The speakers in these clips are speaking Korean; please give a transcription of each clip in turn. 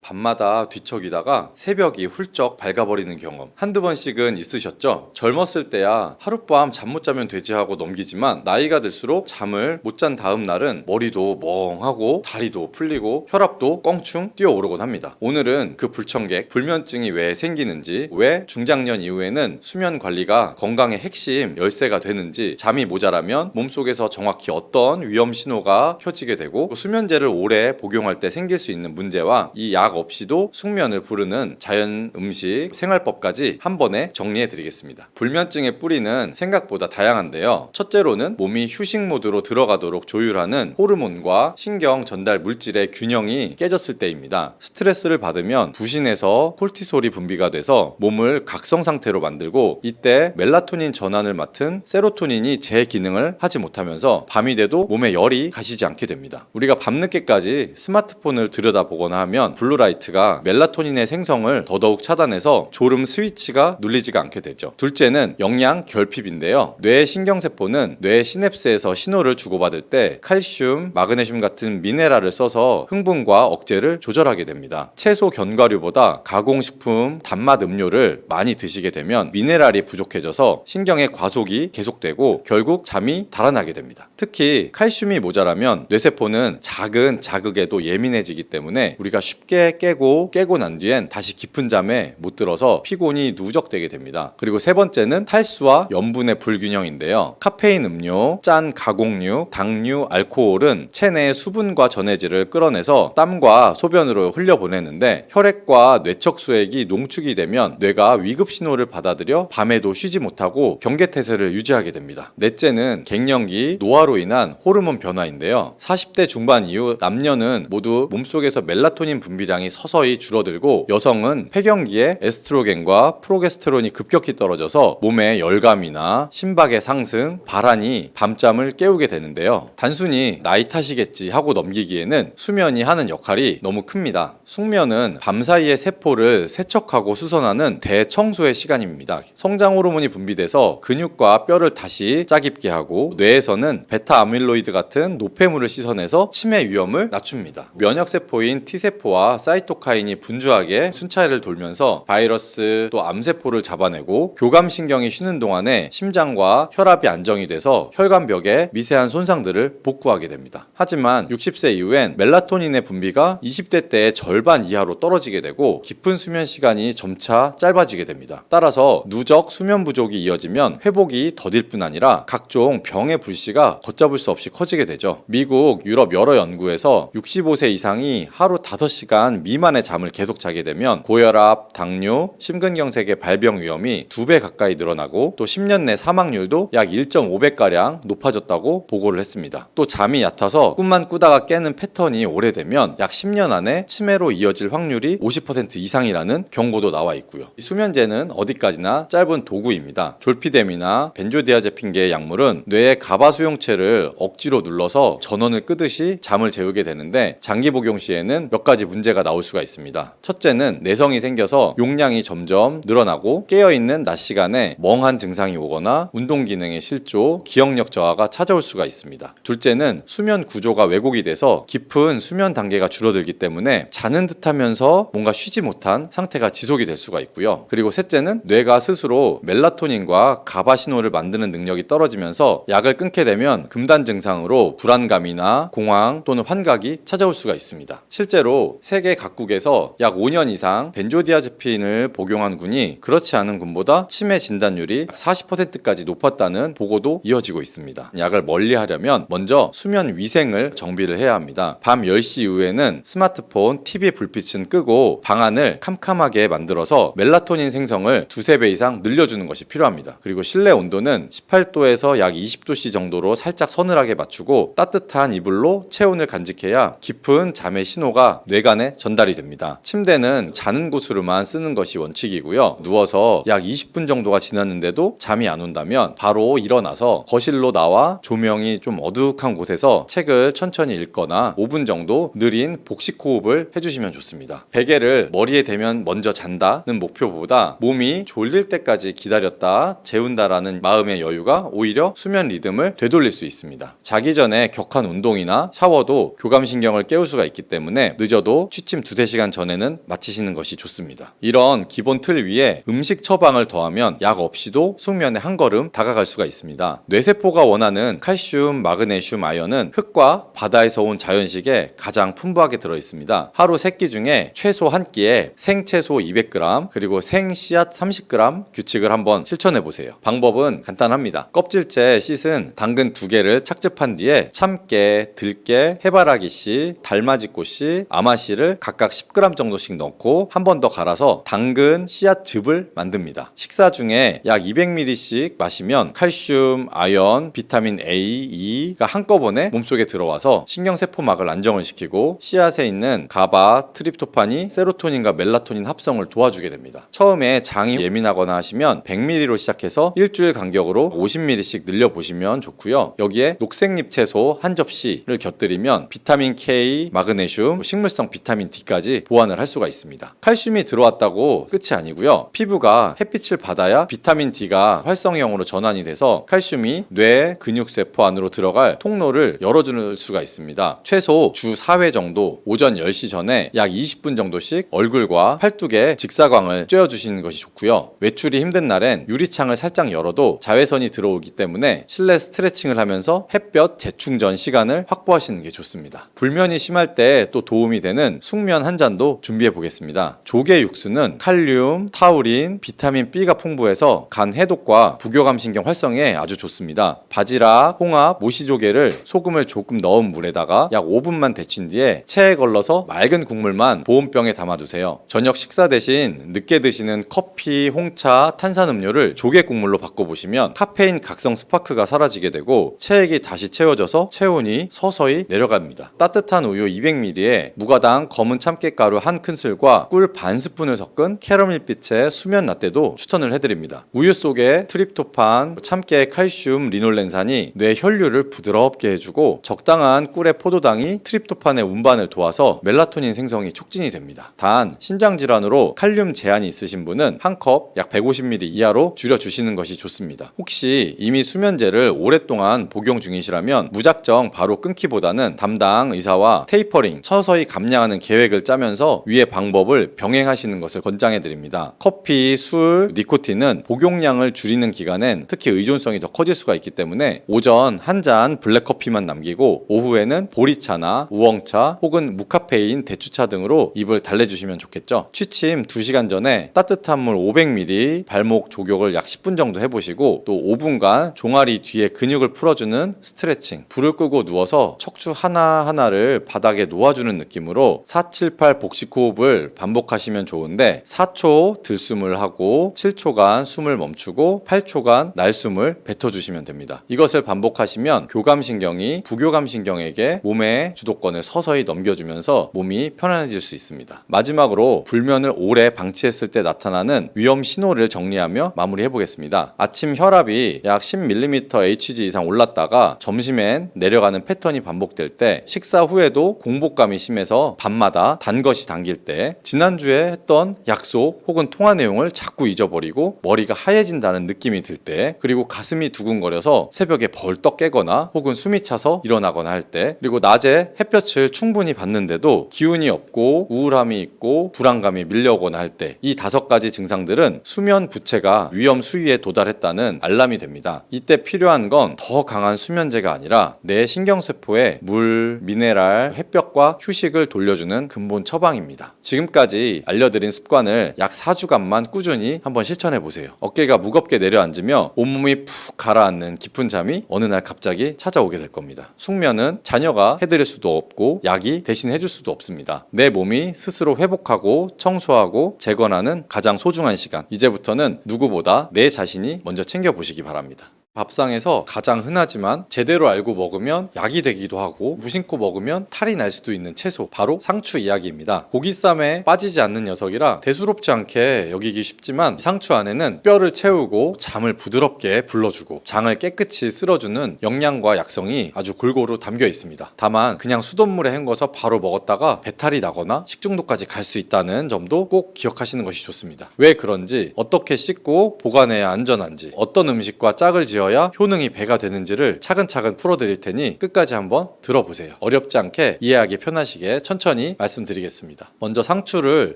밤마다 뒤척이다가 새벽이 훌쩍 밝아버리는 경험 한두 번씩은 있으셨죠? 젊었을 때야 하룻밤 잠 못 자면 되지 하고 넘기지만 나이가 들수록 잠을 못 잔 다음 날은 머리도 멍하고 다리도 풀리고 혈압도 껑충 뛰어오르곤 합니다. 오늘은 그 불청객 불면증이 왜 생기는지, 왜 중장년 이후에는 수면 관리가 건강의 핵심 열쇠가 되는지, 잠이 모자라면 몸속에서 정확히 어떤 위험 신호가 켜지게 되고 수면제를 오래 복용할 때 생길 수 있는 문제와 이 약 없이도 숙면을 부르는 자연 음식 생활법까지 한 번에 정리해 드리겠습니다. 불면증의 뿌리는 생각보다 다양한데요. 첫째로는 몸이 휴식 모드로 들어가도록 조율하는 호르몬과 신경 전달 물질의 균형이 깨졌을 때입니다. 스트레스를 받으면 부신에서 콜티솔이 분비가 돼서 몸을 각성 상태로 만들고, 이때 멜라토닌 전환을 맡은 세로토닌이 제 기능을 하지 못하면서 밤이 돼도 몸에 열이 가시지 않게 됩니다. 우리가 밤늦게까지 스마트폰을 들여다보거나 하면 블루라이트가 멜라토닌의 생성을 더더욱 차단해서 졸음 스위치가 눌리지가 않게 되죠. 둘째는 영양 결핍인데요. 뇌 신경세포는 뇌 시냅스에서 신호를 주고받을 때 칼슘, 마그네슘 같은 미네랄을 써서 흥분과 억제를 조절하게 됩니다. 채소 견과류보다 가공식품, 단맛 음료를 많이 드시게 되면 미네랄이 부족해져서 신경의 과속이 계속되고 결국 잠이 달아나게 됩니다. 특히 칼슘이 모자라면 뇌세포는 작은 자극에도 예민해지기 때문에 우리가 쉽게 깨고 난 뒤엔 다시 깊은 잠에 못 들어서 피곤이 누적되게 됩니다. 그리고 세 번째는 탈수와 염분의 불균형인데요. 카페인 음료, 짠 가공류, 당류, 알코올은 체내의 수분과 전해질을 끌어내서 땀과 소변으로 흘려보내는데, 혈액과 뇌척 수액이 농축이 되면 뇌가 위급 신호를 받아들여 밤에도 쉬지 못하고 경계태세를 유지하게 됩니다. 넷째는 갱년기, 노화로 인한 호르몬 변화인데요. 40대 중반 이후 남녀는 모두 몸속에서 멜라토닌 분비량이 서서히 줄어들고, 여성은 폐경기에 에스트로겐과 프로게스테론이 급격히 떨어져서 몸의 열감이나 심박의 상승, 발한이 밤잠을 깨우게 되는데요. 단순히 나이 탓이겠지 하고 넘기기에는 수면이 하는 역할이 너무 큽니다. 숙면은 밤사이의 세포를 세척하고 수선하는 대청소의 시간입니다. 성장 호르몬이 분비돼서 근육과 뼈를 다시 짜깁게 하고, 뇌에서는 베타 아밀로이드 같은 노폐물을 씻어내서 치매 위험을 낮춥니다. 면역세포인 T세포와 사이토카인이 분주하게 순차를 돌면서 바이러스 또 암세포를 잡아내고, 교감신경이 쉬는 동안에 심장과 혈압이 안정이 돼서 혈관벽에 미세한 손상들을 복구하게 됩니다. 하지만 60세 이후엔 멜라토닌의 분비가 20대 때의 절반 이하로 떨어지게 되고 깊은 수면 시간이 점차 짧아지게 됩니다. 따라서 누적 수면 부족이 이어지면 회복이 더딜 뿐 아니라 각종 병의 불씨가 걷잡을 수 없이 커지게 되죠. 미국, 유럽 여러 연구에서 65세 이상이 하루 5시간 미만의 잠을 계속 자게 되면 고혈압, 당뇨, 심근경색의 발병 위험이 2배 가까이 늘어나고, 또 10년 내 사망률도 약 1.5배가량 높아졌다고 보고를 했습니다. 또 잠이 얕아서 꿈만 꾸다가 깨는 패턴이 오래되면 약 10년 안에 치매로 이어질 확률이 50% 이상이라는 경고도 나와 있고요. 수면제는 어디까지나 짧은 도구입니다. 졸피뎀이나 벤조디아제핀계의 약물은 뇌의 가바 수용체를 억지로 눌러서 전원을 끄듯이 잠을 재우게 되는데, 장기 복용 시에는 몇 가지 문제가 나올 수가 있습니다. 첫째는 내성이 생겨서 용량이 점점 늘어나고 깨어있는 낮 시간에 멍한 증상이 오거나 운동 기능의 실조, 기억력 저하가 찾아올 수가 있습니다. 둘째는 수면 구조가 왜곡이 돼서 깊은 수면 단계가 줄어들기 때문에 자는 듯하면서 뭔가 쉬지 못한 상태가 지속이 될 수가 있고요. 그리고 셋째는 뇌가 스스로 멜라토닌과 가바 신호를 만드는 능력이 떨어지면서 약을 끊게 되면 금단 증상으로 불안감이나 공황 또는 환각이 찾아올 수가 있습니다. 실제로 세계 각국에서 약 5년 이상 벤조디아제핀을 복용한 군이 그렇지 않은 군보다 치매 진단율이 40%까지 높았다는 보고도 이어지고 있습니다. 약을 멀리하려면 먼저 수면 위생을 정비를 해야 합니다. 밤 10시 이후에는 스마트폰, TV 불빛은 끄고 방안을 캄캄하게 만들어서 멜라토닌 생성을 2-3배 이상 늘려주는 것이 필요합니다. 그리고 실내 온도는 18도에서 약 20도씨 정도로 살짝 서늘하게 맞추고 따뜻한 이불로 체온을 간직해야 깊은 잠의 신호가 뇌간에 전달이 됩니다. 침대는 자는 곳으로만 쓰는 것이 원칙이고요. 누워서 약 20분 정도가 지났는데도 잠이 안 온다면 바로 일어나서 거실로 나와 조명이 좀 어둑한 곳에서 책을 천천히 읽거나 5분 정도 느린 복식 호흡을 해주시면 좋습니다. 베개를 머리에 대면 먼저 잔다는 목표보다 몸이 졸릴 때까지 기다렸다 재운다라는 마음의 여유가 오히려 수면 리듬을 되돌릴 수 있습니다. 자기 전에 격한 운동이나 샤워도 교감신경을 깨울 수가 있기 때문에 늦어도 취침 아침 2-3시간 전에는 마치시는 것이 좋습니다. 이런 기본 틀 위에 음식 처방을 더하면 약 없이도 숙면에 한 걸음 다가갈 수가 있습니다. 뇌세포가 원하는 칼슘, 마그네슘, 아연은 흙과 바다에서 온 자연식에 가장 풍부하게 들어있습니다. 하루 3끼 중에 최소 한 끼에 생채소 200g 그리고 생씨앗 30g 규칙을 한번 실천해보세요. 방법은 간단합니다. 껍질째 씻은 당근 2개를 착즙한 뒤에 참깨, 들깨, 해바라기씨, 달맞이꽃씨, 아마씨를 각각 10g 정도씩 넣고 한 번 더 갈아서 당근, 씨앗즙을 만듭니다. 식사 중에 약 200ml씩 마시면 칼슘, 아연, 비타민 A, E가 한꺼번에 몸속에 들어와서 신경세포막을 안정을 시키고 씨앗에 있는 가바, 트립토판이 세로토닌과 멜라토닌 합성을 도와주게 됩니다. 처음에 장이 예민하거나 하시면 100ml로 시작해서 일주일 간격으로 50ml씩 늘려보시면 좋고요. 여기에 녹색잎 채소 한 접시를 곁들이면 비타민 K, 마그네슘, 식물성 비타민 D까지 보완을 할 수가 있습니다. 칼슘이 들어왔다고 끝이 아니고요. 피부가 햇빛을 받아야 비타민 D가 활성형으로 전환이 돼서 칼슘이 뇌, 근육세포 안으로 들어갈 통로를 열어주는 수가 있습니다. 최소 주 4회 정도 오전 10시 전에 약 20분 정도씩 얼굴과 팔뚝에 직사광을 쬐어주시는 것이 좋고요. 외출이 힘든 날엔 유리창을 살짝 열어도 자외선이 들어오기 때문에 실내 스트레칭을 하면서 햇볕 재충전 시간을 확보하시는 게 좋습니다. 불면이 심할 때 또 도움이 되는 숙면 한 잔도 준비해 보겠습니다. 조개 육수는 칼륨, 타우린, 비타민 B가 풍부해서 간 해독과 부교감신경 활성에 아주 좋습니다. 바지락, 홍합, 모시조개를 소금을 조금 넣은 물에다가 약 5분만 데친 뒤에 체에 걸러서 맑은 국물만 보온병에 담아두세요. 저녁 식사 대신 늦게 드시는 커피, 홍차, 탄산음료를 조개 국물로 바꿔보시면 카페인 각성 스파크가 사라지게 되고 체액이 다시 채워져서 체온이 서서히 내려갑니다. 따뜻한 우유 200ml에 무가당 검은 참깨가루 한 큰술과 꿀 반 스푼을 섞은 캐러멜빛의 수면 라떼도 추천을 해드립니다. 우유 속에 트립토판, 참깨의 칼슘, 리놀렌산이 뇌 혈류를 부드럽게 해주고 적당한 꿀의 포도당이 트립토판의 운반을 도와서 멜라토닌 생성이 촉진이 됩니다. 단 신장 질환으로 칼륨 제한이 있으신 분은 한 컵 약 150ml 이하로 줄여주시는 것이 좋습니다. 혹시 이미 수면제를 오랫동안 복용 중이시라면 무작정 바로 끊기보다는 담당 의사와 테이퍼링, 서서히 감량하는 계획을 짜면서 위의 방법을 병행하시는 것을 권장해드립니다. 커피, 술, 니코틴은 복용량을 줄이는 기간엔 특히 의존성이 더 커질 수가 있기 때문에 오전 한 잔 블랙커피만 남기고 오후에는 보리차나 우엉차 혹은 무카페인 대추차 등으로 입을 달래주시면 좋겠죠. 취침 2시간 전에 따뜻한 물 500ml, 발목 조격을 약 10분 정도 해보시고 또 5분간 종아리 뒤에 근육을 풀어주는 스트레칭, 불을 끄고 누워서 척추 하나하나를 바닥에 놓아주는 느낌으로 478 복식호흡을 반복하시면 좋은데 4초 들숨을 하고 7초간 숨을 멈추고 8초간 날숨을 뱉어주시면 됩니다. 이것을 반복하시면 교감신경이 부교감신경에게 몸의 주도권을 서서히 넘겨주면서 몸이 편안해질 수 있습니다. 마지막으로 불면을 오래 방치했을 때 나타나는 위험 신호를 정리하며 마무리해보겠습니다. 아침 혈압이 약 10mm Hg 이상 올랐다가 점심엔 내려가는 패턴이 반복될 때, 식사 후에도 공복감이 심해서 밤마다 단 것이 당길 때, 지난주에 했던 약속 혹은 통화 내용을 자꾸 잊어버리고 머리가 하얘진다는 느낌이 들 때, 그리고 가슴이 두근거려서 새벽에 벌떡 깨거나 혹은 숨이 차서 일어나거나 할 때, 그리고 낮에 햇볕을 충분히 받는데도 기운이 없고 우울함이 있고 불안감이 밀려오거나 할 때, 이 5가지 증상들은 수면 부채가 위험 수위에 도달했다는 알람이 됩니다. 이때 필요한 건 더 강한 수면제가 아니라 내 신경세포에 물, 미네랄, 햇볕과 휴식을 돌려주는 근본 처방입니다. 지금까지 알려드린 습관을 약 4주간만 꾸준히 한번 실천해보세요. 어깨가 무겁게 내려앉으며 온몸이 푹 가라앉는 깊은 잠이 어느 날 갑자기 찾아오게 될 겁니다. 숙면은 자녀가 해드릴 수도 없고 약이 대신 해줄 수도 없습니다. 내 몸이 스스로 회복하고 청소하고 재건하는 가장 소중한 시간, 이제부터는 누구보다 내 자신이 먼저 챙겨보시기 바랍니다. 밥상에서 가장 흔하지만 제대로 알고 먹으면 약이 되기도 하고 무심코 먹으면 탈이 날 수도 있는 채소, 바로 상추 이야기입니다. 고기쌈에 빠지지 않는 녀석이라 대수롭지 않게 여기기 쉽지만 상추 안에는 뼈를 채우고 잠을 부드럽게 불러주고 장을 깨끗이 쓸어주는 영양과 약성이 아주 골고루 담겨 있습니다. 다만 그냥 수돗물에 헹궈서 바로 먹었다가 배탈이 나거나 식중독까지 갈 수 있다는 점도 꼭 기억하시는 것이 좋습니다. 왜 그런지, 어떻게 씻고 보관해야 안전한지, 어떤 음식과 짝을 지어야 되어야 효능이 배가 되는지를 차근차근 풀어드릴 테니 끝까지 한번 들어보세요. 어렵지 않게 이해하기 편하시게 천천히 말씀드리겠습니다. 먼저 상추를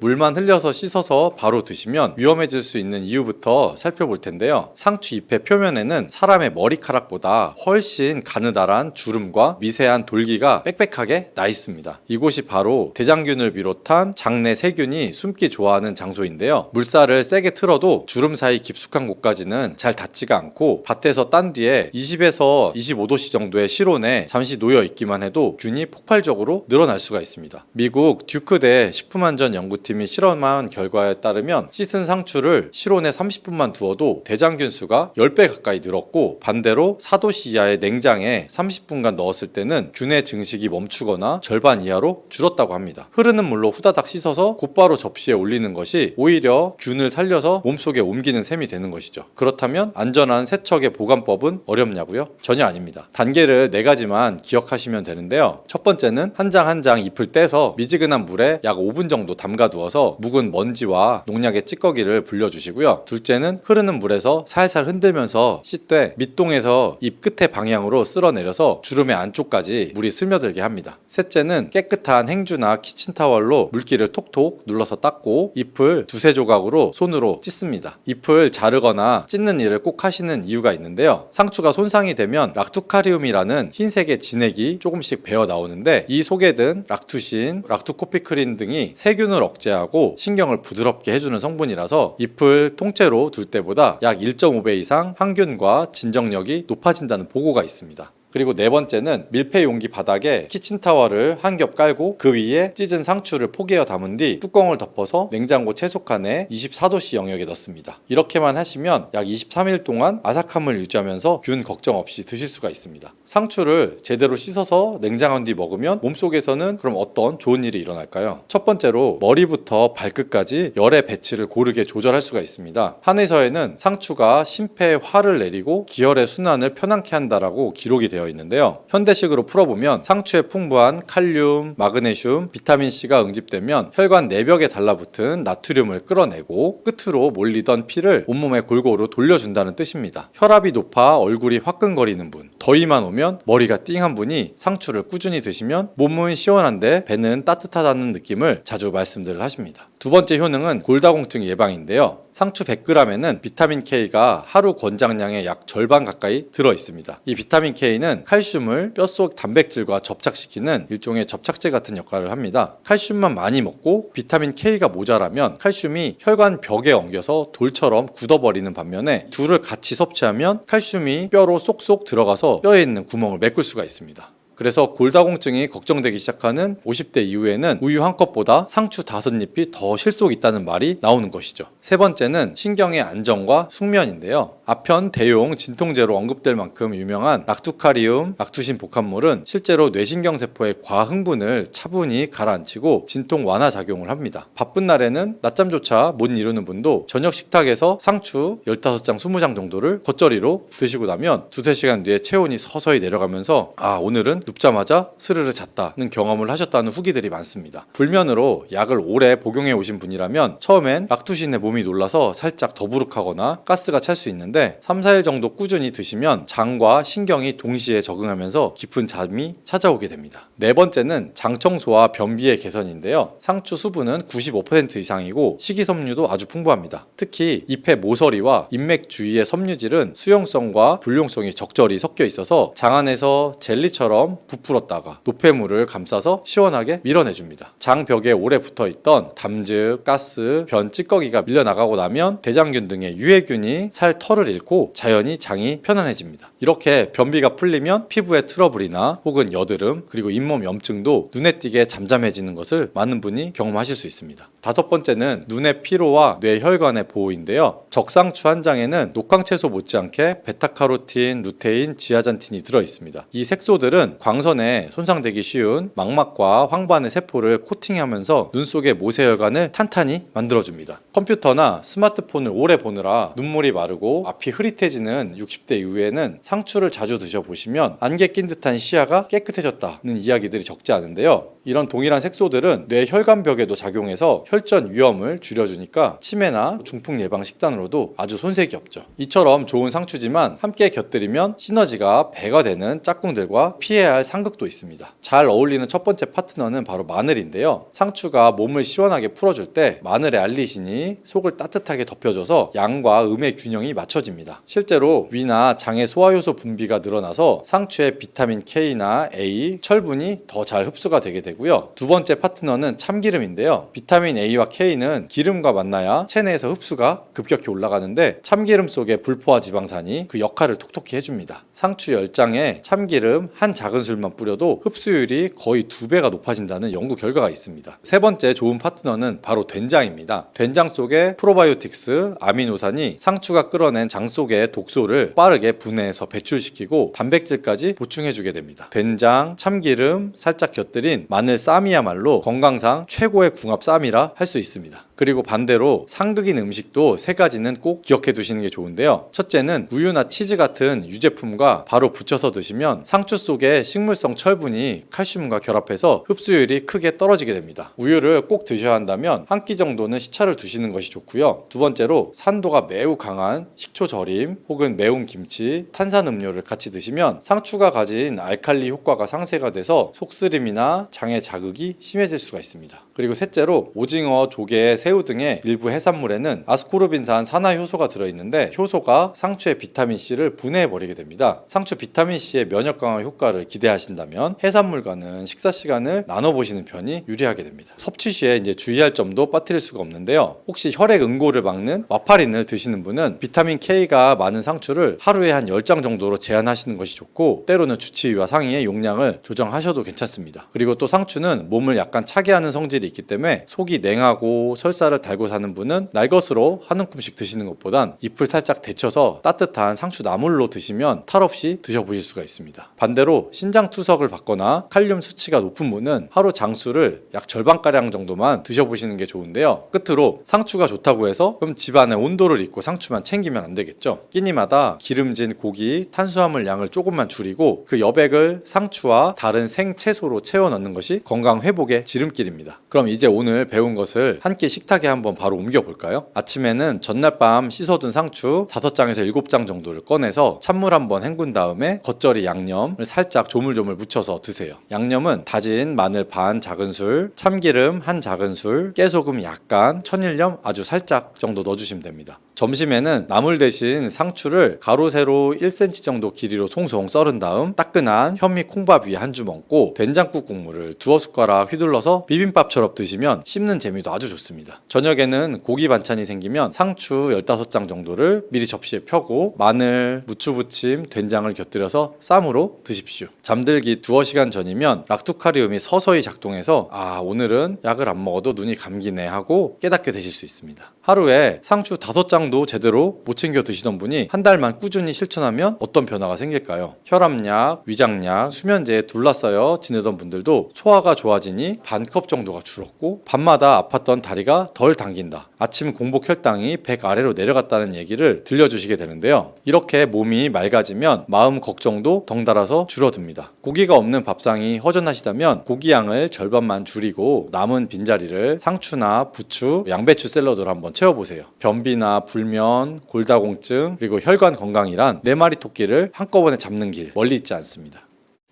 물만 흘려서 씻어서 바로 드시면 위험해질 수 있는 이유부터 살펴볼 텐데요. 상추 잎의 표면에는 사람의 머리카락보다 훨씬 가느다란 주름과 미세한 돌기가 빽빽하게 나 있습니다. 이곳이 바로 대장균을 비롯한 장내 세균이 숨기 좋아하는 장소인데요. 물살을 세게 틀어도 주름 사이 깊숙한 곳까지는 잘 닿지가 않고 밭에서 딴 뒤에 20에서 25도씨 정도의 실온에 잠시 놓여 있기만 해도 균이 폭발적으로 늘어날 수가 있습니다. 미국 듀크대 식품안전 연구팀이 실험한 결과에 따르면 씻은 상추를 실온에 30분만 두어도 대장균 수가 10배 가까이 늘었고, 반대로 4도씨 이하의 냉장에 30분간 넣었을 때는 균의 증식이 멈추거나 절반 이하로 줄었다고 합니다. 흐르는 물로 후다닥 씻어서 곧바로 접시에 올리는 것이 오히려 균을 살려서 몸속에 옮기는 셈이 되는 것이죠. 그렇다면 안전한 세척의 보관법은 어렵냐고요? 전혀 아닙니다. 단계를 4가지만 기억하시면 되는데요. 첫 번째는 한 장 한 장 잎을 떼서 미지근한 물에 약 5분 정도 담가두어서 묵은 먼지와 농약의 찌꺼기를 불려주시고요. 둘째는 흐르는 물에서 살살 흔들면서 씻되 밑동에서 잎 끝의 방향으로 쓸어내려서 주름의 안쪽까지 물이 스며들게 합니다. 셋째는 깨끗한 행주나 키친타월로 물기를 톡톡 눌러서 닦고 잎을 두세 조각으로 손으로 찢습니다. 잎을 자르거나 찢는 일을 꼭 하시는 이유가 있는데요. 상추가 손상이 되면 락투카리움이라는 흰색의 진액이 조금씩 배어 나오는데, 이 속에 든 락투신, 락투코피크린 등이 세균을 억제하고 신경을 부드럽게 해주는 성분이라서 잎을 통째로 둘 때보다 약 1.5배 이상 항균과 진정력이 높아진다는 보고가 있습니다. 그리고 네 번째는 밀폐 용기 바닥에 키친타월을 한 겹 깔고 그 위에 찢은 상추를 포개어 담은 뒤 뚜껑을 덮어서 냉장고 채소칸에 24도씨 영역에 넣습니다. 이렇게만 하시면 약 23일 동안 아삭함을 유지하면서 균 걱정 없이 드실 수가 있습니다. 상추를 제대로 씻어서 냉장한 뒤 먹으면 몸속에서는 그럼 어떤 좋은 일이 일어날까요? 첫 번째로 머리부터 발끝까지 열의 배치를 고르게 조절할 수가 있습니다. 한의서에는 상추가 심폐에 화를 내리고 기혈의 순환을 편안케 한다라고 기록이 되어 있는데요. 현대식으로 풀어보면 상추에 풍부한 칼륨, 마그네슘, 비타민C가 응집되면 혈관 내벽에 달라붙은 나트륨을 끌어내고 끝으로 몰리던 피를 온몸에 골고루 돌려준다는 뜻입니다. 혈압이 높아 얼굴이 화끈거리는 분, 더위만 오면 머리가 띵한 분이 상추를 꾸준히 드시면 몸은 시원한데 배는 따뜻하다는 느낌을 자주 말씀들을 하십니다. 두 번째 효능은 골다공증 예방인데요. 상추 100g에는 비타민 K가 하루 권장량의 약 절반 가까이 들어 있습니다. 이 비타민 K는 칼슘을 뼛속 단백질과 접착시키는 일종의 접착제 같은 역할을 합니다. 칼슘만 많이 먹고 비타민 K가 모자라면 칼슘이 혈관 벽에 엉겨서 돌처럼 굳어버리는 반면에 둘을 같이 섭취하면 칼슘이 뼈로 쏙쏙 들어가서 뼈에 있는 구멍을 메꿀 수가 있습니다. 그래서 골다공증이 걱정되기 시작하는 50대 이후에는 우유 한 컵보다 상추 5잎이 더 실속 있다는 말이 나오는 것이죠. 세 번째는 신경의 안정과 숙면인데요. 아편, 대용, 진통제로 언급될 만큼 유명한 락투카리움, 락투신 복합물은 실제로 뇌신경세포의 과흥분을 차분히 가라앉히고 진통 완화 작용을 합니다. 바쁜 날에는 낮잠조차 못 이루는 분도 저녁 식탁에서 상추 15장, 20장 정도를 겉절이로 드시고 나면 2-3시간 뒤에 체온이 서서히 내려가면서 오늘은 눕자마자 스르르 잤다는 경험을 하셨다는 후기들이 많습니다. 불면으로 약을 오래 복용해 오신 분이라면 처음엔 락투신에 몸이 놀라서 살짝 더부룩하거나 가스가 찰 수 있는데 3-4일 정도 꾸준히 드시면 장과 신경이 동시에 적응하면서 깊은 잠이 찾아오게 됩니다. 네 번째는 장 청소와 변비의 개선인데요. 상추 수분은 95% 이상이고 식이섬유도 아주 풍부합니다. 특히 잎의 모서리와 잎맥 주위의 섬유질은 수용성과 불용성이 적절히 섞여 있어서 장 안에서 젤리처럼 부풀었다가 노폐물을 감싸서 시원하게 밀어내줍니다. 장 벽에 오래 붙어있던 담즙, 가스, 변, 찌꺼기가 밀려나가고 나면 대장균 등의 유해균이 살 털을 잃고 자연히 장이 편안해집니다. 이렇게 변비가 풀리면 피부의 트러블이나 혹은 여드름, 그리고 잇몸 염증도 눈에 띄게 잠잠해지는 것을 많은 분이 경험하실 수 있습니다. 다섯 번째는 눈의 피로와 뇌혈관의 보호인데요. 적상추 한 장에는 녹황채소 못지않게 베타카로틴, 루테인, 지아잔틴이 들어있습니다. 이 색소들은 광선에 손상되기 쉬운 망막과 황반의 세포를 코팅하면서 눈 속의 모세혈관을 탄탄히 만들어줍니다. 컴퓨터나 스마트폰을 오래 보느라 눈물이 마르고 앞이 흐릿해지는 60대 이후에는 상추를 자주 드셔보시면 안개 낀 듯한 시야가 깨끗해졌다는 이야기들이 적지 않은데요. 이런 동일한 색소들은 뇌 혈관벽에도 작용해서 혈전 위험을 줄여주니까 치매나 중풍 예방 식단으로도 아주 손색이 없죠. 이처럼 좋은 상추지만 함께 곁들이면 시너지가 배가 되는 짝꿍들과 피해야 할 상극도 있습니다. 잘 어울리는 첫 번째 파트너는 바로 마늘인데요. 상추가 몸을 시원하게 풀어줄 때 마늘의 알리신이 속을 따뜻하게 덮여줘서 양과 음의 균형이 맞춰집니다. 실제로 위나 장의 소화효소 분비가 늘어나서 상추의 비타민 K나 A, 철분이 더 잘 흡수가 되게 되고요. 두 번째 파트너는 참기름인데요. 비타민 A와 K는 기름과 만나야 체내에서 흡수가 급격히 올라가는데 참기름 속의 불포화 지방산이 그 역할을 톡톡히 해줍니다. 상추 10장에 참기름 한 작은술만 뿌려도 흡수율이 거의 2배가 높아진다는 연구 결과가 있습니다. 세 번째 좋은 파트너는 바로 된장입니다. 된장 속의 프로바이오틱스, 아미노산이 상추가 끌어낸 장 속의 독소를 빠르게 분해해서 배출시키고 단백질까지 보충해주게 됩니다. 된장, 참기름, 살짝 곁들인 마늘 쌈이야말로 건강상 최고의 궁합 쌈이라 할 수 있습니다. 그리고 반대로 상극인 음식도 세 가지는 꼭 기억해 두시는 게 좋은데요. 첫째는 우유나 치즈 같은 유제품과 바로 붙여서 드시면 상추 속의 식물성 철분이 칼슘과 결합해서 흡수율이 크게 떨어지게 됩니다. 우유를 꼭 드셔야 한다면 한 끼 정도는 시차를 두시는 것이 좋고요. 두 번째로 산도가 매우 강한 식초 절임 혹은 매운 김치, 탄산음료를 같이 드시면 상추가 가진 알칼리 효과가 상쇄가 돼서 속쓰림이나 장의 자극이 심해질 수가 있습니다. 그리고 셋째로 오징어, 조개, 새우 등의 일부 해산물에는 아스코르빈산 산화효소가 들어있는데 효소가 상추의 비타민C를 분해해버리게 됩니다. 상추 비타민C의 면역 강화 효과를 기대하신다면 해산물과는 식사 시간을 나눠보시는 편이 유리하게 됩니다. 섭취 시에 이제 주의할 점도 빠뜨릴 수가 없는데요. 혹시 혈액 응고를 막는 와파린을 드시는 분은 비타민 K가 많은 상추를 하루에 한 10장 정도로 제한하시는 것이 좋고 때로는 주치의와 상의해 용량을 조정하셔도 괜찮습니다. 그리고 또 상추는 몸을 약간 차게 하는 성질이 있기 때문에 속이 냉하고 설사를 달고 사는 분은 날것으로 한 움큼씩 드시는 것보단 잎을 살짝 데쳐서 따뜻한 상추 나물로 드시면 탈 없이 드셔보실 수가 있습니다. 반대로 신장 투석을 받거나 칼륨 수치가 높은 분은 하루 장수를 약 절반가량 정도만 드셔보시는 게 좋은데요. 끝으로 상추가 좋다고 해서 그럼 집안의 온도를 잊고 상추만 챙기면 안 되겠죠. 끼니마다 기름진 고기, 탄수화물 양을 조금만 줄이고 그 여백을 상추와 다른 생채소로 채워 넣는 것이 건강 회복의 지름길입니다. 그럼 이제 오늘 배운 것을 한 끼 식탁에 한번 바로 옮겨 볼까요? 아침에는 전날 밤 씻어둔 상추 5장에서 7장 정도를 꺼내서 찬물 한번 헹군 다음에 겉절이 양념을 살짝 조물조물 묻혀서 드세요. 양념은 다진 마늘 반 작은술, 참기름 한 작은술, 깨소금 약간, 천일염 아주 살짝 정도 넣어주시면 됩니다. 점심에는 나물 대신 상추를 가로 세로 1cm 정도 길이로 송송 썰은 다음 따끈한 현미 콩밥 위에 한 줌 얹고 된장국 국물을 두어 숟가락 휘둘러서 비빔밥처럼 드시면 씹는 재미도 아주 좋습니다. 저녁에는 고기 반찬이 생기면 상추 15장 정도를 미리 접시에 펴고 마늘, 무추부침, 된장을 곁들여서 쌈으로 드십시오. 잠들기 두어 시간 전이면 락투카리움이 서서히 작동해서 오늘은 약을 안 먹어도 눈이 감기네 하고 깨닫게 되실 수 있습니다. 하루에 상추 5장도 제대로 못 챙겨 드시던 분이 한 달만 꾸준히 실천하면 어떤 변화가 생길까요? 혈압약, 위장약, 수면제에 둘러싸여 지내던 분들도 소화가 좋아지니 반컵 정도가 줄었고 밤마다 아팠던 다리가 덜 당긴다. 아침 공복 혈당이 100 아래로 내려갔다는 얘기를 들려주시게 되는데요. 이렇게 몸이 맑아지면 마음 걱정도 덩달아서 줄어듭니다. 고기가 없는 밥상이 허전하시다면 고기 양을 절반만 줄이고 남은 빈자리를 상추나 부추, 양배추 샐러드로 한번 채워보세요. 변비나 불면, 골다공증, 그리고 혈관 건강이란 4마리 토끼를 한꺼번에 잡는 길 멀리 있지 않습니다.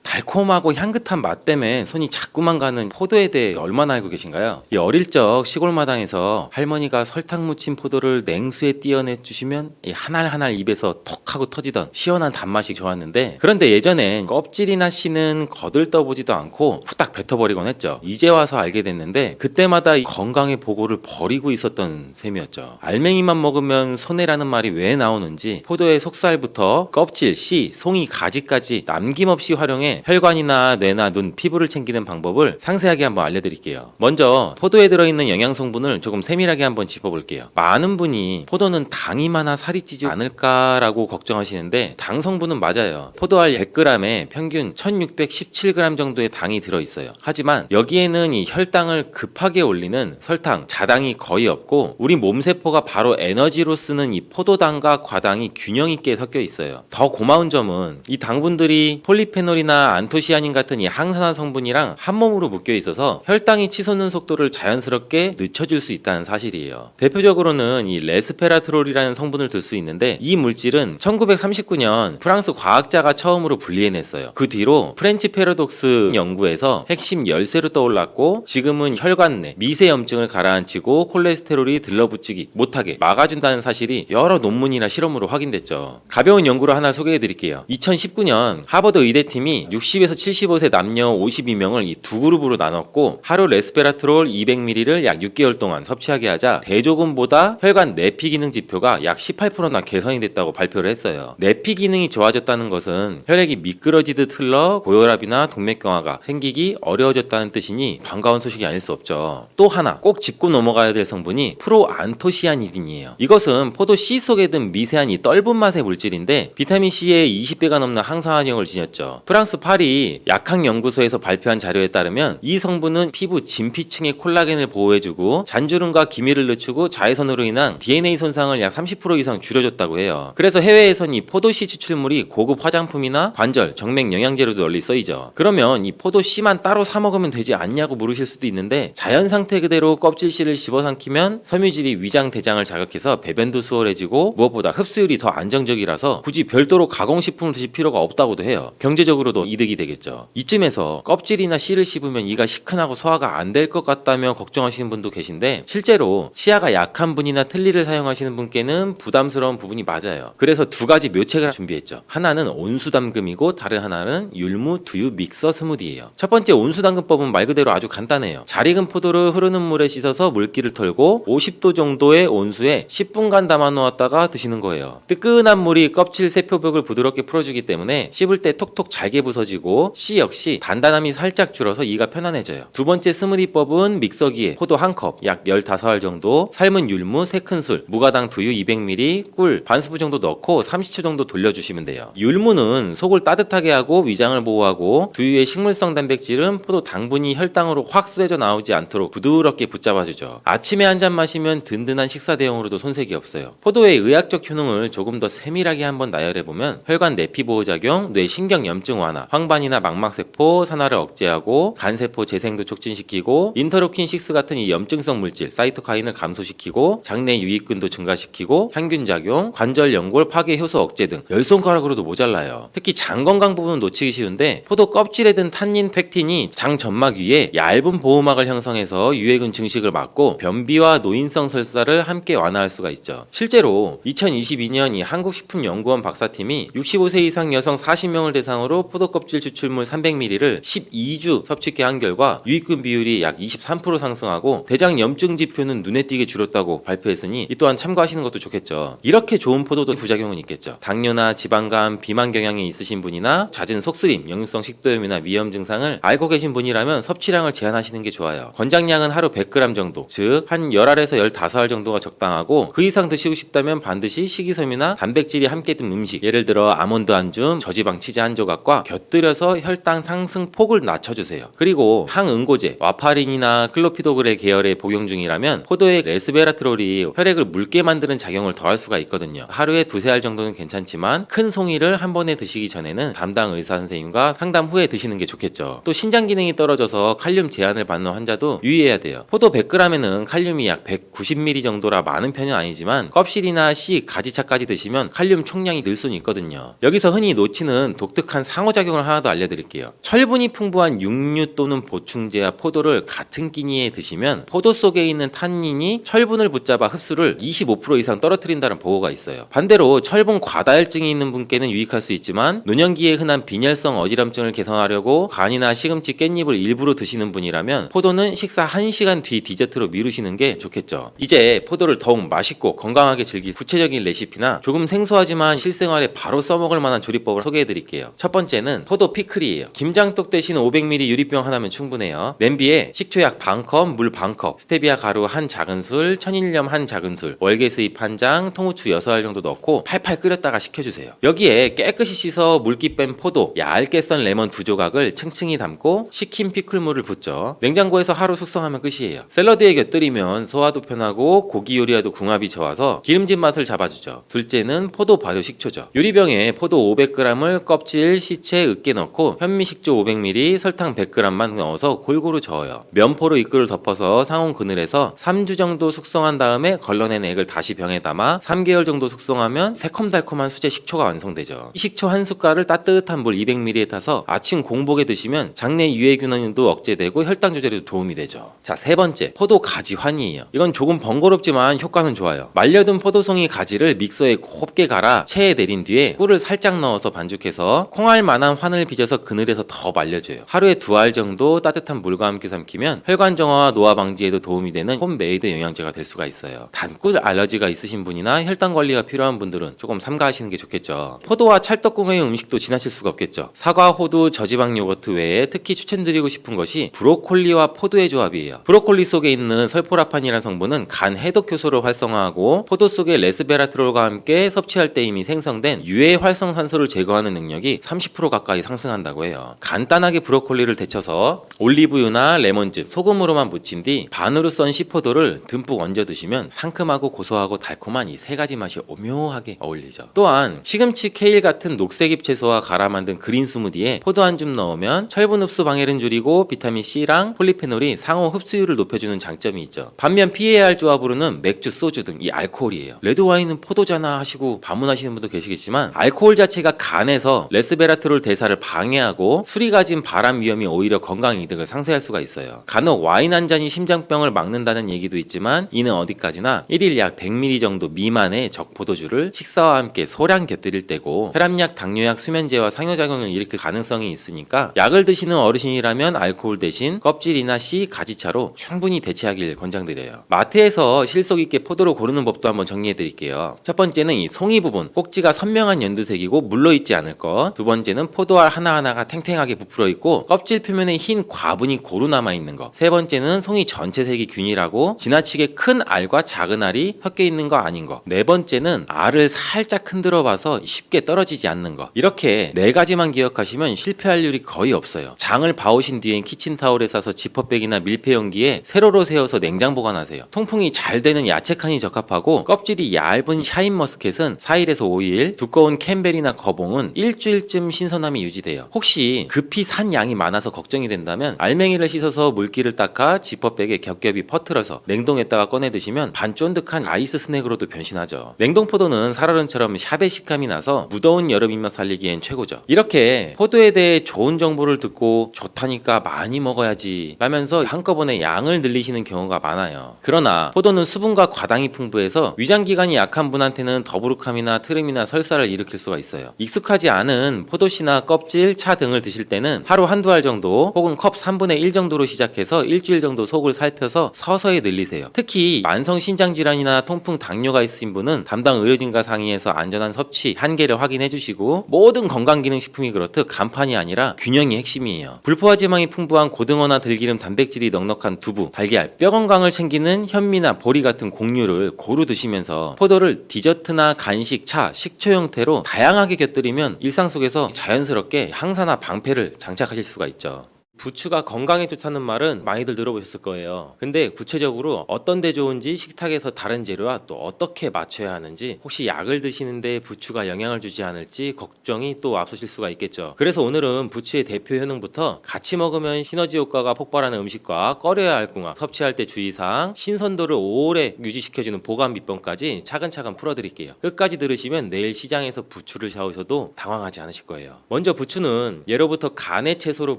달콤하고 향긋한 맛 때문에 손이 자꾸만 가는 포도에 대해 얼마나 알고 계신가요? 이 어릴 적 시골 마당에서 할머니가 설탕 묻힌 포도를 냉수에 띄어내 주시면 이 한 알 한 알 입에서 톡 하고 터지던 시원한 단맛이 좋았는데, 그런데 예전엔 껍질이나 씨는 거들떠보지도 않고 후딱 뱉어버리곤 했죠. 이제 와서 알게 됐는데 그때마다 이 건강의 보고를 버리고 있었던 셈이었죠. 알맹이만 먹으면 손해라는 말이 왜 나오는지 포도의 속살부터 껍질, 씨, 송이, 가지까지 남김없이 활용해 혈관이나 뇌나 눈, 피부를 챙기는 방법을 상세하게 한번 알려드릴게요. 먼저 포도에 들어있는 영양 성분을 조금 세밀하게 한번 짚어볼게요. 많은 분이 포도는 당이 많아 살이 찌지 않을까라고 걱정하시는데 당 성분은 맞아요. 포도알 100g에 평균 1617g 정도의 당이 들어있어요. 하지만 여기에는 이 혈당을 급하게 올리는 설탕, 자당이 거의 없고 우리 몸세포가 바로 에너지로 쓰는 이 포도당과 과당이 균형 있게 섞여 있어요. 더 고마운 점은 이 당분들이 폴리페놀이나 할머니나 안토시아닌 같은 이 항산화 성분이랑 한 몸으로 묶여 있어서 혈당이 치솟는 속도를 자연스럽게 늦춰줄 수 있다는 사실이에요. 대표적으로는 이 레스페라트롤이라는 성분을 들 수 있는데 이 물질은 1939년 프랑스 과학자가 처음으로 분리해냈어요. 그 뒤로 프렌치 패러독스 연구에서 핵심 열쇠로 떠올랐고 지금은 혈관 내 미세 염증을 가라앉히고 콜레스테롤이 들러붙이기 못하게 막아준다는 사실이 여러 논문이나 실험으로 확인됐죠. 가벼운 연구로 하나 소개해드릴게요. 2019년 하버드 의대팀이 60에서 75세 남녀 52명을 이 두 그룹으로 나눴고 하루 레스페라트롤 200ml를 약 6개월 동안 섭취하게 하자 대조군보다 혈관 내피 기능 지표가 약 18%나 개선이 됐다고 발표를 했어요. 내피 기능이 좋아졌다는 것은 혈액이 미끄러지듯 흘러 고혈압이나 동맥경화가 생기기 어려워졌다는 뜻이니 반가운 소식이 아닐 수 없죠. 또 하나 꼭 짚고 넘어가야 될 성분이 프로안토시아닌이에요. 이것은 포도 씨 속에 든 미세한 이 떫은 맛의 물질인데 비타민 C의 20배가 넘는 항산화력을 지녔죠. 프랑스 파리 약학연구소에서 발표한 자료에 따르면 이 성분은 피부 진피층의 콜라겐을 보호해주고 잔주름과 기미를 늦추고 자외선으로 인한 DNA 손상을 약 30% 이상 줄여줬다고 해요. 그래서 해외에선 이 포도씨 추출물이 고급 화장품이나 관절, 정맥 영양제로도 널리 쓰이죠. 그러면 이 포도씨만 따로 사 먹으면 되지 않냐고 물으실 수도 있는데 자연 상태 그대로 껍질씨를 집어삼키면 섬유질이 위장 대장을 자극해서 배변도 수월해지고 무엇보다 흡수율이 더 안정적이라서 굳이 별도로 가공식품을 드실 필요가 없다고도 해요. 경제적으로도 이득이 되겠죠. 이쯤에서 껍질이나 씨를 씹으면 이가 시큰하고 소화가 안 될 것 같다며 걱정하시는 분도 계신데 실제로 치아가 약한 분이나 틀니를 사용하시는 분께는 부담스러운 부분이 맞아요. 그래서 두 가지 묘책을 준비했죠. 하나는 온수담금이고 다른 하나는 율무 두유 믹서 스무디예요. 첫 번째 온수담금법은 말 그대로 아주 간단해요. 잘 익은 포도를 흐르는 물에 씻어서 물기를 털고 50도 정도의 온수에 10분간 담아 놓았다가 드시는 거예요. 뜨끈한 물이 껍질 세포벽을 부드럽게 풀어주기 때문에 씹을 때 톡톡 잘게 부서지고 씨 역시 단단함이 살짝 줄어서 이가 편안해져요. 두 번째 스무디법은 믹서기에 포도 1컵, 약 15알 정도, 삶은 율무 3큰술, 무가당 두유 200ml, 꿀 반스푼 정도 넣고 30초 정도 돌려주시면 돼요. 율무는 속을 따뜻하게 하고 위장을 보호하고 두유의 식물성 단백질은 포도 당분이 혈당으로 확 쏟아져 나오지 않도록 부드럽게 붙잡아주죠. 아침에 한 잔 마시면 든든한 식사 대용으로도 손색이 없어요. 포도의 의학적 효능을 조금 더 세밀하게 한번 나열해보면 혈관 내피 보호작용, 뇌 신경염증 완화, 황반이나 망막세포 산화를 억제하고 간세포 재생도 촉진시키고 인터로킨6 같은 이 염증성 물질 사이토카인을 감소시키고 장내 유익균도 증가시키고 향균작용, 관절 연골 파괴 효소 억제 등 10손가락으로도 모자라요. 특히 장 건강 부분은 놓치기 쉬운데 포도 껍질에 든 탄닌 팩틴이 장 점막 위에 얇은 보호막을 형성해서 유해균 증식을 막고 변비와 노인성 설사를 함께 완화할 수가 있죠. 실제로 2022년 이 한국식품연구원 박사팀이 65세 이상 여성 40명을 대상으로 포도 껍질 추출물 300ml를 12주 섭취케 한 결과 유익균 비율이 약 23% 상승하고 대장 염증 지표는 눈에 띄게 줄었다고 발표했으니 이 또한 참고하시는 것도 좋겠죠. 이렇게 좋은 포도도 부작용은 있겠죠. 당뇨나 지방간, 비만 경향이 있으신 분이나 잦은 속쓰림, 역류성 식도염이나 위염 증상을 알고 계신 분이라면 섭취량을 제한하시는 게 좋아요. 권장량은 하루 100g 정도, 즉 한 10알에서 15알 정도가 적당하고 그 이상 드시고 싶다면 반드시 식이섬유나 단백질이 함께 든 음식, 예를 들어 아몬드 한 줌, 저지방 치즈 한 조각과 곁들여서 혈당 상승 폭을 낮춰주세요. 그리고 항응고제, 와파린이나 클로피도그렐 계열의 복용 중이라면 포도의 레스베라트롤이 혈액을 묽게 만드는 작용을 더할 수가 있거든요. 하루에 2-3알 정도는 괜찮지만 큰 송이를 한 번에 드시기 전에는 담당 의사 선생님과 상담 후에 드시는 게 좋겠죠. 또 신장 기능이 떨어져서 칼륨 제한을 받는 환자도 유의해야 돼요. 포도 100g에는 칼륨이 약 190ml 정도라 많은 편은 아니지만 껍질이나 씨, 가지차까지 드시면 칼륨 총량이 늘 수는 있거든요. 여기서 흔히 놓치는 독특한 상호작용을 하나 더 알려드릴게요. 철분이 풍부한 육류 또는 보충제와 포도를 같은 끼니에 드시면 포도 속에 있는 탄닌이 철분을 붙잡아 흡수를 25% 이상 떨어뜨린다는 보고가 있어요. 반대로 철분 과다혈증이 있는 분께는 유익할 수 있지만 노년기에 흔한 빈혈성 어지럼증을 개선하려고 간이나 시금치 깻잎을 일부러 드시는 분이라면 포도는 식사 1시간 뒤 디저트로 미루시는 게 좋겠죠. 이제 포도를 더욱 맛있고 건강하게 즐길 구체적인 레시피나 조금 생소하지만 실생활에 바로 써먹을 만한 조리법을 소개해드릴게요. 첫 번째는 포도 피클이에요. 김장떡 대신 500ml 유리병 하나면 충분해요. 냄비에 식초 약 반컵, 물 반컵, 스테비아 가루 한 작은술, 천일염 한 작은술, 월계수잎 한 장, 통후추 6알 정도 넣고 팔팔 끓였다가 식혀주세요. 여기에 깨끗이 씻어 물기 뺀 포도, 얇게 썬 레몬 2조각을 층층이 담고 식힌 피클물을 붓죠. 냉장고에서 하루 숙성하면 끝이에요. 샐러드에 곁들이면 소화도 편하고 고기 요리와도 궁합이 좋아서 기름진 맛을 잡아주죠. 둘째는 포도 발효 식초죠. 유리병에 포도 500g을 껍질, 시체, 으깨 넣고 현미식초 500ml, 설탕 100g만 넣어서 골고루 저어요. 면포로 이끌을 덮어서 상온 그늘에서 3주 정도 숙성한 다음에 걸러낸 액을 다시 병에 담아 3개월 정도 숙성하면 새콤달콤한 수제 식초가 완성되죠. 이 식초 한 숟갈을 따뜻한 물 200ml에 타서 아침 공복에 드시면 장내 유해균도 억제되고 혈당 조절에도 도움이 되죠. 자, 세 번째, 포도 가지 환이에요. 이건 조금 번거롭지만 효과는 좋아요. 말려둔 포도송이 가지를 믹서에 곱게 갈아 체에 내린 뒤에 꿀을 살짝 넣어서 반죽해서 콩알만한 환을 빚어서 그늘에서 더 말려줘요. 하루에 2알 정도 따뜻한 물과 함께 삼키면 혈관 정화와 노화 방지에도 도움이 되는 홈메이드 영양제가 될 수가 있어요. 단 꿀 알러지가 있으신 분이나 혈당 관리가 필요한 분들은 조금 삼가하시는 게 좋겠죠. 포도와 찰떡궁의 음식도 지나칠 수가 없겠죠. 사과, 호두, 저지방 요거트 외에 특히 추천드리고 싶은 것이 브로콜리와 포도의 조합이에요. 브로콜리 속에 있는 설포라판이라는 성분은 간 해독 효소를 활성화하고 포도 속의 레스베라트롤과 함께 섭취할 때 이미 생성된 유해 활성산소를 제거하는 능력이 30% 가까이 상승한다고 해요. 간단하게 브로콜리를 데쳐서 올리브유나 레몬즙, 소금으로만 무친 뒤 반으로 썬 시포도를 듬뿍 얹어 드시면 상큼하고 고소하고 달콤한 이 세 가지 맛이 오묘하게 어울리죠. 또한 시금치, 케일 같은 녹색 잎채소와 갈아 만든 그린 스무디에 포도 한 줌 넣으면 철분 흡수 방해를 줄이고 비타민 C랑 폴리페놀이 상호 흡수율을 높여주는 장점이 있죠. 반면 피해야 할 조합으로는 맥주, 소주 등 이 알코올이에요. 레드 와인은 포도잖아 하시고 반문하시는 분도 계시겠지만 알코올 자체가 간에서 레스베라트롤 대사를 방해하고 술이 가진 발암 위험이 오히려 건강 이득을 상쇄할 수가 있어요. 간혹 와인 한 잔이 심장병을 막는다는 얘기도 있지만 이는 어디까지나 1일 약 100ml 정도 미만의 적포도주를 식사와 함께 소량 곁들일 때고 혈압약, 당뇨약, 수면제와 상호작용을 일으킬 가능성이 있으니까 약을 드시는 어르신이라면 알코올 대신 껍질이나 씨, 가지차로 충분히 대체하길 권장드려요. 마트에서 실속 있게 포도를 고르는 법도 한번 정리해 드릴게요. 첫 번째는 이 송이 부분, 꼭지가 선명한 연두색이고 물러 있지 않을 것. 두 번째는 포도알 하나하나가 탱탱하게 부풀어 있고 껍질 표면에 흰 과분이 고루 남아 있는 것. 세 번째는 송이 전체 색이 균일하고 지나치게 큰 알과 작은 알이 섞여 있는 거 아닌 것. 네 번째는 알을 살짝 흔들어 봐서 쉽게 떨어지지 않는 것. 이렇게 네 가지만 기억하시면 실패할 일이 거의 없어요. 장을 봐오신 뒤엔 키친타올에 싸서 지퍼백이나 밀폐용기에 세로로 세워서 냉장 보관하세요. 통풍이 잘 되는 야채칸이 적합하고 껍질이 얇은 샤인머스켓은 4일에서 5일, 두꺼운 캠벨이나 거봉은 일주일쯤 신선함이 유지돼요. 혹시 급히 산 양이 많아서 걱정이 된다면 알맹이를 씻어서 물기를 닦아 지퍼백에 겹겹이 퍼트려서 냉동했다가 꺼내 드시면 반쫀득한 아이스 스낵으로도 변신하죠. 냉동포도는 살얼음처럼 샤베 식감이 나서 무더운 여름 입맛 살리기엔 최고죠. 이렇게 포도에 대해 좋은 정보를 듣고 좋다니까 많이 먹어야지 라면서 한꺼번에 양을 늘리시는 경우가 많아요. 그러나 포도는 수분과 과당이 풍부해서 위장기관이 약한 분한테는 더부룩함이나 트름이나 설사를 일으킬 수가 있어요. 익숙하지 않은 포도씨나 껍질, 차 등을 드실 때는 하루 한두 알 정도 혹은 컵 3분의 1 정도로 시작해서 일주일 정도 속을 살펴서 서서히 늘리세요. 특히 만성 신장질환이나 통풍, 당뇨가 있으신 분은 담당 의료진과 상의해서 안전한 섭취 한계를 확인해 주시고 모든 건강기능식품이 그렇듯 간판이 아니라 균형이 핵심이에요. 불포화 지방이 풍부한 고등어나 들기름, 단백질이 넉넉한 두부, 달걀, 뼈 건강을 챙기는 현미나 보리 같은 곡류를 고루 드시면서 포도를 디저트나 간식, 차, 식초 형태로 다양하게 곁들이면 일상 속에서 자연스럽게 항산화 방패를 장착하실 수가 있죠. 부추가 건강에 좋다는 말은 많이들 들어보셨을 거예요. 근데 구체적으로 어떤 데 좋은지, 식탁에서 다른 재료와 또 어떻게 맞춰야 하는지, 혹시 약을 드시는데 부추가 영향을 주지 않을지 걱정이 또 앞서실 수가 있겠죠. 그래서 오늘은 부추의 대표 효능부터 같이 먹으면 시너지 효과가 폭발하는 음식과 꺼려야 할 궁합, 섭취할 때 주의사항, 신선도를 오래 유지시켜주는 보관 비법까지 차근차근 풀어드릴게요. 끝까지 들으시면 내일 시장에서 부추를 사오셔도 당황하지 않으실 거예요. 먼저 부추는 예로부터 간의 채소로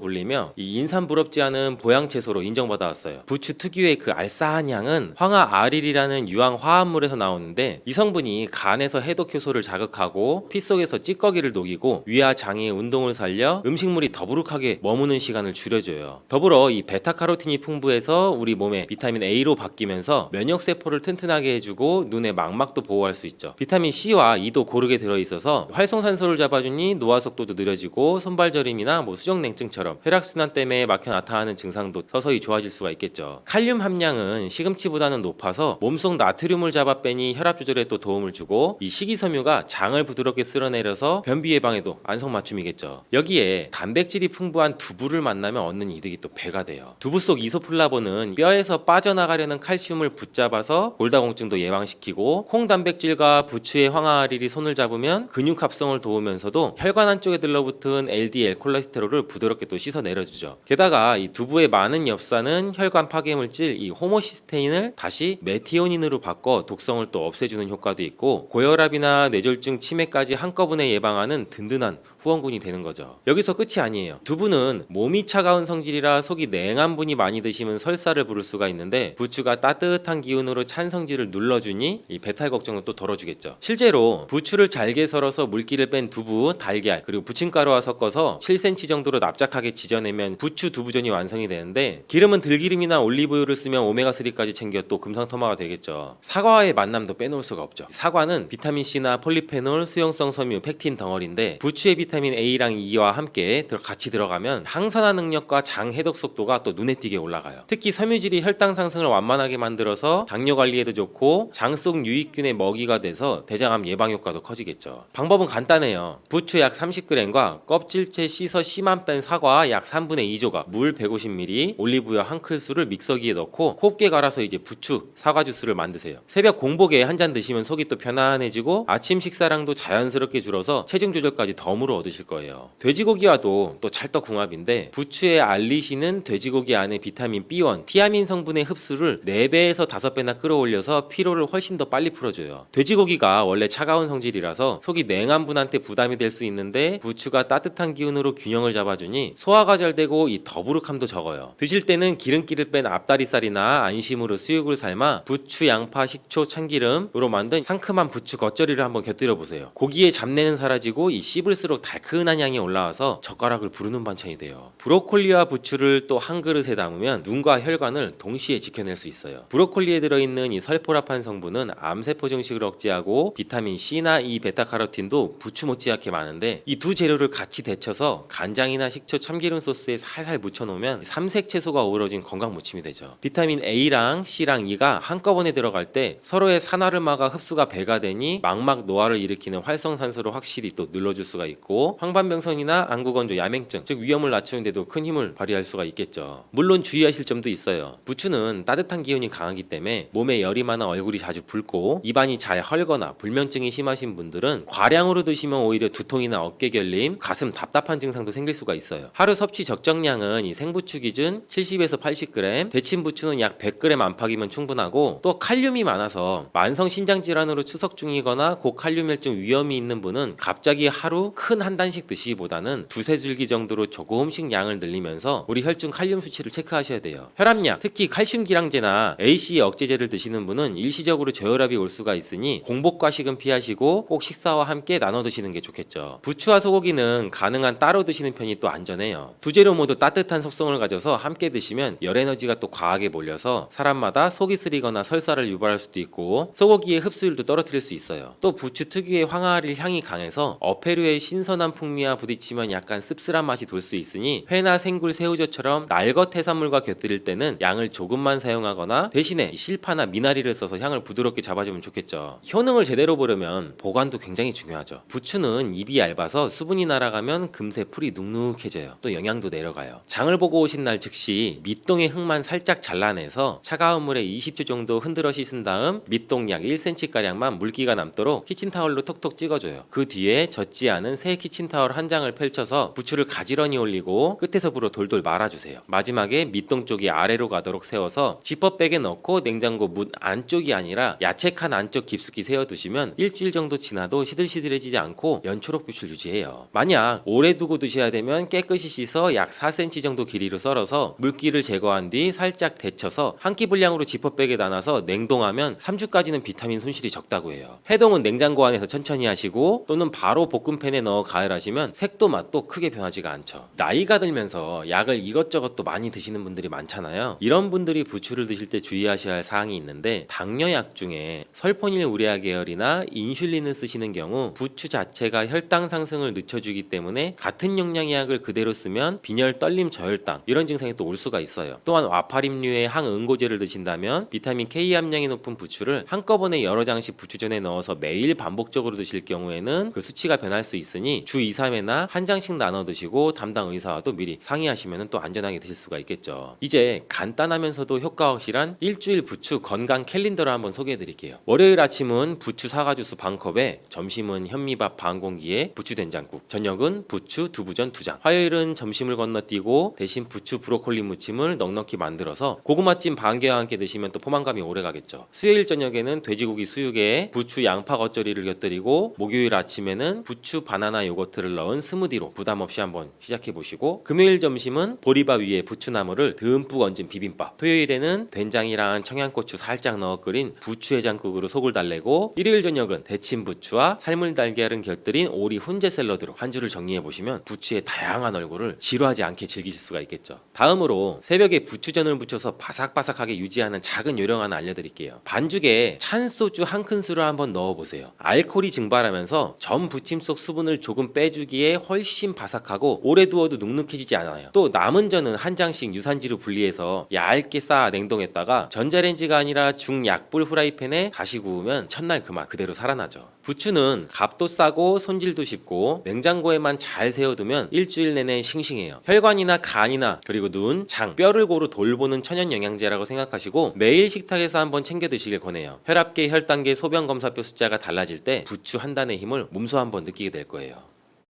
불리며 이 인삼 부럽지 않은 보양 채소로 인정받아왔어요. 부추 특유의 그 알싸한 향은 황화아릴이라는 유황 화합물에서 나오는데 이 성분이 간에서 해독 효소를 자극하고 피 속에서 찌꺼기를 녹이고 위와 장의 운동을 살려 음식물이 더부룩하게 머무는 시간을 줄여줘요. 더불어 이 베타카로틴이 풍부해서 우리 몸에 비타민 A로 바뀌면서 면역 세포를 튼튼하게 해주고 눈의 망막도 보호할 수 있죠. 비타민 C와 E도 고르게 들어있어서 활성산소를 잡아주니 노화 속도도 느려지고 손발 저림이나 수족냉증처럼 혈액순환 때문에 막혀 나타나는 증상도 서서히 좋아질 수가 있겠죠. 칼륨 함량은 시금치보다는 높아서 몸속 나트륨을 잡아 빼니 혈압 조절에 또 도움을 주고, 이 식이섬유가 장을 부드럽게 쓸어내려서 변비 예방에도 안성맞춤이겠죠. 여기에 단백질이 풍부한 두부를 만나면 얻는 이득이 또 배가 돼요. 두부 속 이소플라본은 뼈에서 빠져나가려는 칼슘을 붙잡아서 골다공증도 예방시키고, 콩 단백질과 부추의 황화알이 손을 잡으면 근육 합성을 도우면서도 혈관 안쪽에 들러붙은 LDL 콜레스테롤을 부드럽게 또 씻어 내려주죠. 게다가 이 두부의 많은 엽산은 혈관 파괴물질 이 호모시스테인을 다시 메티오닌으로 바꿔 독성을 또 없애주는 효과도 있고, 고혈압이나 뇌졸중 치매까지 한꺼번에 예방하는 든든한 후원군이 되는 거죠. 여기서 끝이 아니에요. 두부는 몸이 차가운 성질이라 속이 냉한 분이 많이 드시면 설사를 부를 수가 있는데, 부추가 따뜻한 기운으로 찬 성질을 눌러주니 이 배탈 걱정은 또 덜어주겠죠. 실제로 부추를 잘게 썰어서 물기를 뺀 두부, 달걀, 그리고 부침가루와 섞어서 7cm 정도로 납작하게 지져내면 부추 두부전이 완성이 되는데, 기름은 들기름이나 올리브유를 쓰면 오메가3까지 챙겨 또 금상첨화가 되겠죠. 사과와의 만남도 빼놓을 수가 없죠. 사과는 비타민C나 폴리페놀, 수용성 섬유, 펙틴 덩어리인데, 부추의 비타민 A랑 E와 함께 같이 들어가면 항산화 능력과 장 해독 속도가 또 눈에 띄게 올라가요. 특히 섬유질이 혈당 상승을 완만하게 만들어서 당뇨 관리에도 좋고, 장 속 유익균의 먹이가 돼서 대장암 예방 효과도 커지겠죠. 방법은 간단해요. 부추 약 30g과 껍질째 씻어 씨만 뺀 사과 약 3분의 2조각, 물 150ml, 올리브유 한 큰술을 믹서기에 넣고 곱게 갈아서 이제 부추, 사과 주스를 만드세요. 새벽 공복에 한 잔 드시면 속이 또 편안해지고, 아침 식사량도 자연스럽게 줄어서 체중 조절까지 덤으로 얻으실 거예요. 돼지고기와도 또 찰떡궁합인데, 부추의 알리신은 돼지고기 안에 비타민 B1, 티아민 성분의 흡수를 4배에서 5배나 끌어올려서 피로를 훨씬 더 빨리 풀어줘요. 돼지고기가 원래 차가운 성질이라서 속이 냉한 분한테 부담이 될 수 있는데, 부추가 따뜻한 기운으로 균형을 잡아주니 소화가 잘 되고 이 더부룩함도 적어요. 드실 때는 기름기를 뺀 앞다리살이나 안심으로 수육을 삶아 부추, 양파, 식초, 참기름으로 만든 상큼한 부추 겉절이를 한번 곁들여 보세요. 고기의 잡내는 사라지고 이 씹을수록 달큰한 향이 올라와서 젓가락을 부르는 반찬이 돼요. 브로콜리와 부추를 또 한 그릇에 담으면 눈과 혈관을 동시에 지켜낼 수 있어요. 브로콜리에 들어있는 이 설포라판 성분은 암세포 증식을 억제하고, 비타민 C나 E, 베타카로틴도 부추 못지않게 많은데, 이 두 재료를 같이 데쳐서 간장이나 식초, 참기름 소스에 살살 묻혀놓으면 삼색 채소가 어우러진 건강 무침이 되죠. 비타민 A랑 C랑 E가 한꺼번에 들어갈 때 서로의 산화를 막아 흡수가 배가 되니 망막 노화를 일으키는 활성산소를 확실히 또 눌러줄 수가 있고, 황반병선이나 안구건조, 야맹증, 즉 위험을 낮추는데도 큰 힘을 발휘할 수가 있겠죠. 물론 주의하실 점도 있어요. 부추는 따뜻한 기운이 강하기 때문에 몸에 열이 많아 얼굴이 자주 붉고 입안이 잘 헐거나 불면증이 심하신 분들은 과량으로 드시면 오히려 두통이나 어깨 결림, 가슴 답답한 증상도 생길 수가 있어요. 하루 섭취 적정량은 이 생부추 기준 70에서 80g, 데친 부추는 약 100g 안팎이면 충분하고, 또 칼륨이 많아서 만성 신장 질환으로 추석 중이거나 고칼륨혈증 위험이 있는 분은 갑자기 하루 큰 한 단씩 드시기보다는 두세 줄기 정도로 조금씩 양을 늘리면서 우리 혈중 칼륨 수치를 체크하셔야 돼요. 혈압약, 특히 칼슘 기량제나 ACE 억제제를 드시는 분은 일시적으로 저혈압이 올 수가 있으니 공복과식은 피하시고 꼭 식사와 함께 나눠 드시는 게 좋겠죠. 부추와 소고기는 가능한 따로 드시는 편이 또 안전해요. 두 재료 모두 따뜻한 속성을 가져서 함께 드시면 열 에너지가 또 과하게 몰려서 사람마다 속이 쓰리거나 설사를 유발할 수도 있고, 소고기의 흡수율도 떨어뜨릴 수 있어요. 또 부추 특유의 황화알일 향이 강해서 어패류의 신선한 풍미와 부딪히면 약간 씁쓸한 맛이 돌 수 있으니, 회나 생굴, 새우젓처럼 날것 해산물과 곁들일 때는 양을 조금만 사용하거나 대신에 실파나 미나리를 써서 향을 부드럽게 잡아주면 좋겠죠. 효능을 제대로 보려면 보관도 굉장히 중요하죠. 부추는 잎이 얇아서 수분이 날아가면 금세 풀이 눅눅해져요. 또 영양도 내려가요. 장을 보고 오신 날 즉시 밑동의 흙만 살짝 잘라내서 차가운 물에 20초 정도 흔들어 씻은 다음 밑동 약 1cm가량만 물기가 남도록 키친타월로 톡톡 찍어줘요. 그 뒤에 젖지 않은 새 키친타월 한 장을 펼쳐서 부추를 가지런히 올리고 끝에서부로 돌돌 말아주세요. 마지막에 밑동 쪽이 아래로 가도록 세워서 지퍼백에 넣고 냉장고 문 안쪽이 아니라 야채 칸 안쪽 깊숙이 세워두시면 일주일 정도 지나도 시들시들해지지 않고 연초록빛을 유지해요. 만약 오래 두고 드셔야 되면 깨끗이 씻어 약 4cm 정도 길이로 썰어서 물기를 제거한 뒤 살짝 데쳐서 한 끼 분량으로 지퍼백에 나눠서 냉동하면 3주까지는 비타민 손실이 적다고 해요. 해동은 냉장고 안에서 천천히 하시고, 또는 바로 볶음팬에 넣어 가열하시면 색도 맛도 크게 변하지가 않죠. 나이가 들면서 약을 이것저것 또 많이 드시는 분들이 많잖아요. 이런 분들이 부추를 드실 때 주의하셔야 할 사항이 있는데, 당뇨약 중에 설포닐 우레아 계열이나 인슐린을 쓰시는 경우 부추 자체가 혈당 상승을 늦춰주기 때문에 같은 용량의 약을 그대로 쓰면 빈혈, 떨림, 저혈당 이런 증상이 또 올 수가 있어요. 또한 와파림류의 항응고제를 드신다면 비타민 K 함량이 높은 부추를 한꺼번에 여러 장씩 부추전에 넣어서 매일 반복적으로 드실 경우에는 그 수치가 변할 수 있으니 주 2, 3회나 한 장씩 나눠 드시고 담당 의사와도 미리 상의하시면 또 안전하게 드실 수가 있겠죠. 이제 간단하면서도 효과 확실한 일주일 부추 건강 캘린더를 한번 소개해 드릴게요. 월요일 아침은 부추 사과 주스 반컵에, 점심은 현미밥 반 공기에 부추 된장국, 저녁은 부추 두부전 2장, 화요일은 점심을 건너뛰고 대신 부추 브로콜리 무침을 넉넉히 만들어서 고구마찜 반 개와 함께 드시면 또 포만감이 오래 가겠죠. 수요일 저녁에는 돼지고기 수육에 부추 양파 겉절이를 곁들이고, 목요일 아침에는 부추 바나나 요거트를 넣은 스무디로 부담 없이 한번 시작해 보시고, 금요일 점심은 보리밥 위에 부추나물을 듬뿍 얹은 비빔밥, 토요일에는 된장이랑 청양고추 살짝 넣어 끓인 부추 해장국으로 속을 달래고, 일요일 저녁은 데친 부추와 삶은 달걀은 곁들인 오리 훈제 샐러드로 한 주를 정리해 보시면 부추의 다양한 얼굴을 지루하지 않게 즐기실 수가 있겠죠. 다음으로 새벽에 부추전을 부쳐서 바삭바삭하게 유지하는 작은 요령 하나 알려드릴게요. 반죽에 찬 소주 한 큰술을 한번 넣어보세요. 알코올이 증발하면서 전 부침 속 수분을 조금 빼주기에 훨씬 바삭하고 오래 두어도 눅눅해지지 않아요. 또 남은 전은 한 장씩 유산지로 분리해서 얇게 쌓아 냉동했다가 전자레인지가 아니라 중약불 후라이팬에 다시 구우면 첫날 그 맛 그대로 살아나죠. 부추는 값도 싸고 손질도 쉽고 냉장고에만 잘 세워두면 일주일 내내 싱싱해요. 혈관이나 간이나 그리고 눈, 장, 뼈를 고루 돌보는 천연 영양제라고 생각하시고 매일 식탁에서 한번 챙겨 드시길 권해요. 혈압계, 혈당계, 소변검사표 숫자가 달라질 때 부추 한 단의 힘을 몸소 한번 느끼게 될 거예요.